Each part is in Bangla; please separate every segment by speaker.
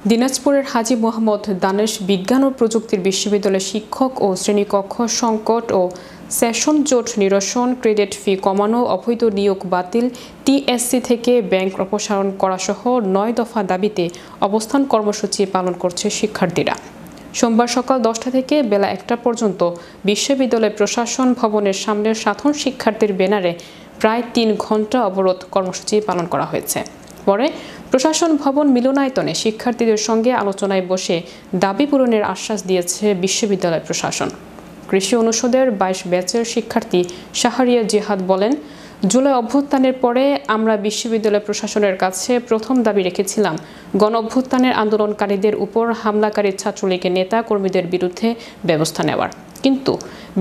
Speaker 1: দিনাজপুরের হাজী মোহাম্মদ দানেশ বিজ্ঞান ও প্রযুক্তির বিশ্ববিদ্যালয়ের শিক্ষক ও শ্রেণীকক্ষ সংকট ও সেশন জোট নিরসন, ক্রেডিট ফি কমানো, অবৈধ নিয়োগ বাতিল, টিএসসি থেকে ব্যাংক অপসারণ করাসহ 9 দফা দাবিতে অবস্থান কর্মসূচি পালন করছে শিক্ষার্থীরা। সোমবার সকাল 10টা থেকে বেলা 1টা পর্যন্ত বিশ্ববিদ্যালয় প্রশাসন ভবনের সামনে সাধারণ শিক্ষার্থীর ব্যানারে প্রায় 3 ঘণ্টা অবরোধ কর্মসূচি পালন করা হয়েছে। পরে প্রশাসন ভবন মিলনায়তনে শিক্ষার্থীদের সঙ্গে আলোচনায় বসে দাবি পূরণের আশ্বাস দিয়েছে বিশ্ববিদ্যালয় প্রশাসন। কৃষি অনুষদের 22 ব্যাচের শিক্ষার্থী শাহরিয়া জিহাদ বলেন, জুলাই অভ্যুত্থানের পরে আমরা বিশ্ববিদ্যালয় প্রশাসনের কাছে প্রথম দাবি রেখেছিলাম গণ অভ্যুত্থানের আন্দোলনকারীদের উপর হামলাকারী ছাত্রলীগের নেতা কর্মীদের বিরুদ্ধে ব্যবস্থা নেওয়ার। কিন্তু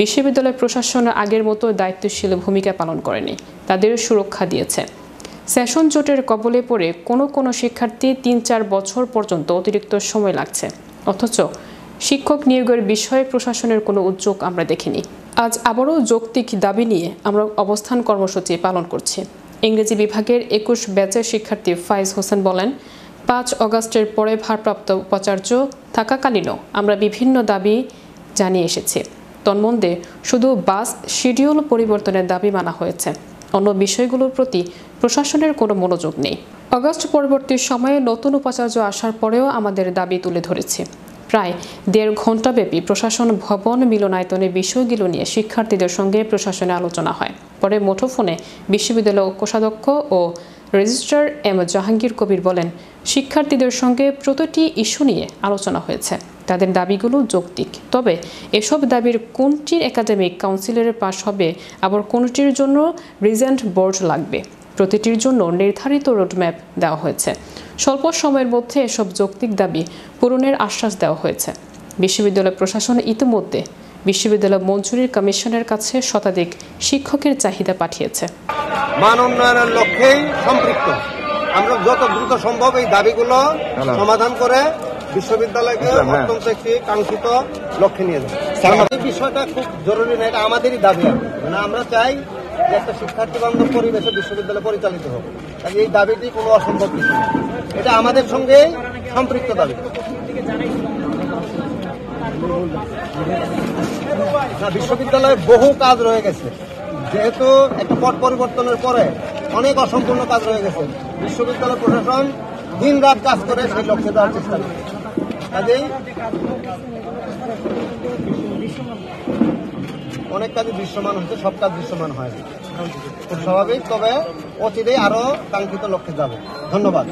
Speaker 1: বিশ্ববিদ্যালয় প্রশাসন আগের মতো দায়িত্বশীল ভূমিকা পালন করেনি, তাদের সুরক্ষা দিয়েছে। সেশন জোটের কবলে পড়ে কোনো শিক্ষার্থী 3-4 বছর পর্যন্ত অতিরিক্ত সময় লাগছে, অথচ শিক্ষক নিয়োগের বিষয়ে প্রশাসনের কোনো উদ্যোগ আমরা দেখিনি। আজ আবারও যৌক্তিক দাবি নিয়ে আমরা অবস্থান কর্মসূচি পালন করছি। ইংরেজি বিভাগের 21 ব্যাচের শিক্ষার্থী ফাইজ হোসেন বলেন, 5 অগাস্টের পরে ভারপ্রাপ্ত উপাচার্য থাকাকালীনও আমরা বিভিন্ন দাবি জানিয়ে এসেছি। তন্মধ্যে শুধু বাস শিডিউল পরিবর্তনের দাবি মানা হয়েছে, অন্য বিষয়গুলোর প্রতি প্রশাসনের কোনো মনোযোগ নেই। অগাস্ট পরবর্তী সময়ে নতুন উপাচার্য আসার পরেও আমাদের দাবি তুলে ধরেছি। প্রায় 1.5 ঘণ্টাব্যাপী প্রশাসন ভবন মিলনায়তনে বিষয়গুলো নিয়ে শিক্ষার্থীদের সঙ্গে প্রশাসনে আলোচনা হয়। পরে মুঠোফোনে বিশ্ববিদ্যালয় কোষাধ্যক্ষ ও রেজিস্ট্রার এম জাহাঙ্গীর কবির বলেন, শিক্ষার্থীদের সঙ্গে প্রতিটি ইস্যু নিয়ে আলোচনা হয়েছে, তাদের দাবিগুলো যৌক্তিক। তবে এসব দাবির কোনটির একাডেমিক কাউন্সিলের পাশ হবে, আবার কোনটির জন্য রিজেন্ট বোর্ড লাগবে, প্রতিটির জন্য নির্ধারিত রোডম্যাপ দেওয়া হয়েছে। স্বল্প সময়ের মধ্যে এসব যৌক্তিক দাবি পূরণের আশ্বাস দেওয়া হয়েছে। বিশ্ববিদ্যালয় প্রশাসন ইতিমধ্যে বিশ্ববিদ্যালয় মঞ্জুরির কমিশনের কাছে শতাধিক শিক্ষকের চাহিদা পাঠিয়েছে।
Speaker 2: মান উন্নয়নের লক্ষ্যেই সম্পৃক্ত। আমরা যত দ্রুত সম্ভব এই দাবিগুলো সমাধান করে বিশ্ববিদ্যালয়কে অত্যন্ত একটি কাঙ্ক্ষিত লক্ষ্যে নিয়ে যাবো। এই বিষয়টা খুব জরুরি না, এটা আমাদেরই দাবি। মানে আমরা চাই যে একটা শিক্ষার্থী বান্ধব পরিবেশে বিশ্ববিদ্যালয় পরিচালিত হবে। এই দাবিটি কোনো অসম্ভব কিছু না, এটা আমাদের সঙ্গে সম্পৃক্ত দাবি। বিশ্ববিদ্যালয়ে বহু কাজ রয়ে গেছে, যেহেতু একটা পট পরিবর্তনের পরে অনেক অসম্পূর্ণ কাজ রয়ে গেছে। বিশ্ববিদ্যালয় প্রশাসন দিন রাত কাজ করে সেই লক্ষ্যে দেওয়ার চেষ্টা করে। কাজেই অনেক কাজই দৃশ্যমান হচ্ছে, সব কাজ দৃশ্যমান হয় না, খুব স্বাভাবিক। তবে অচিরেই আরো কাঙ্ক্ষিত লক্ষ্যে যাবে। ধন্যবাদ।